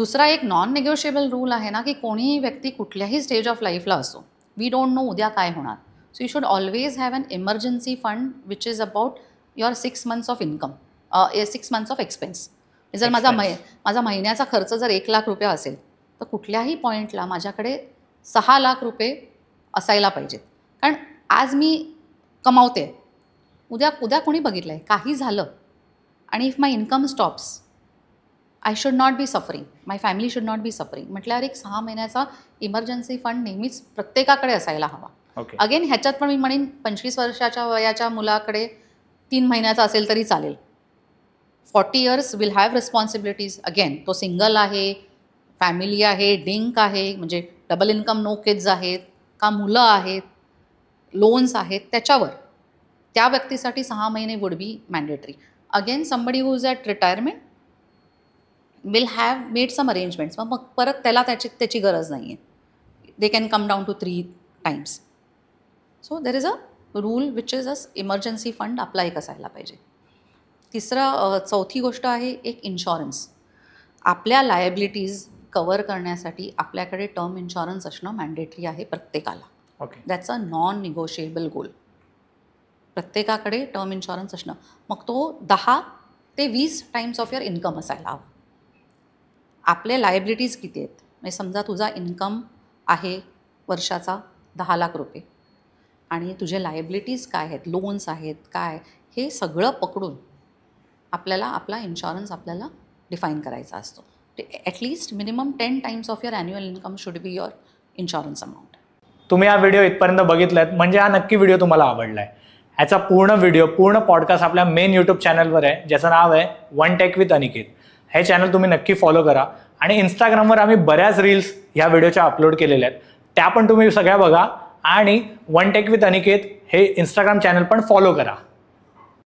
दुसरा एक non negotiable rule आहे ना, की कोणीही व्यक्ती कुठल्याही स्टेज ऑफ लाईफला असो, वी डोंट नो उद्या काय होणार. So you should always have an emergency fund which is about your 6 months of income, 6 months of expense. जर माझा महिन्याचा खर्च जर 1 लाख रुपये असेल तर कुठल्याही पॉईंटला माझ्याकडे 6 लाख रुपये असायला पाहिजेत. कारण आज मी कमावते, उद्या कोणी बघितलं आहे, काही झालं आणि if my income stops, I should not be suffering, my family should not be suffering. म्हटल्यावर एक 6 महिन्याचा इमर्जन्सी फंड नेहमीच प्रत्येकाकडे असायला हवा. अगेन ह्याच्यात पण मी म्हणेन 25 वर्षाच्या वयाच्या मुलाकडे 3 महिन्याचा असेल तरी चालेल. 40 years will have responsibilities. Again तो सिंगल आहे, फॅमिली आहे, डिंक आहे, म्हणजे डबल इन्कम नो किड्स आहेत का, मुलं आहेत, लोन्स आहेत, त्याच्यावर त्या व्यक्तीसाठी 6 महिने would be mandatory. Again somebody who is at retirement will have made some arrangements. मग परत त्याची गरज नाही आहे. They can come down to 3 times. So there is a rule which is a emergency fund आपला एक असायला पाहिजे. चौथी गोष्ट आहे एक इन्शुरन्स. आपल्या लायबिलिटीज कवर करण्यासाठी आपल्याकडे टर्म इन्शुरन्स असणं मॅन्डेटरी आहे प्रत्येकाला. दॅट्स अ नॉन निगोशिएबल गोल. प्रत्येकाकडे टर्म इन्शुरन्स असणं, मग तो 10 ते 20 times ऑफ युअर इन्कम असायला हवा. आपले लायबिलिटीज किती आहेत, म्हणजे समजा तुझा इन्कम आहे वर्षाचा 10 लाख रुपये आणि तुझे लायबिलिटीज काय आहेत, लोन्स आहेत काय, हे सगळं पकडून आपल्याला आपला इन्शुरन्स आपल्याला डिफाईन करायचा असतो. At least minimum 10 times of your annual income should be your insurance amount. तुम्ही हा व्हिडिओ इथपर्यंत बघितलात म्हणजे हा नक्की व्हिडिओ तुम्हाला आवडला आहे. ह्याचा पूर्ण पॉडकास्ट आपल्या मेन यूट्यूब चॅनलवर आहे, ज्याचं नाव आहे वन टेक विथ अनिकेत. हे चॅनल तुम्ही नक्की फॉलो करा. आणि इंस्टाग्रामवर आम्ही बऱ्याच रील्स ह्या व्हिडिओच्या अपलोड केलेल्या आहेत, त्या पण तुम्ही सगळ्या बघा. आणि वन टेक विथ अनिकेत हे इंस्टाग्राम चॅनल पण फॉलो करा.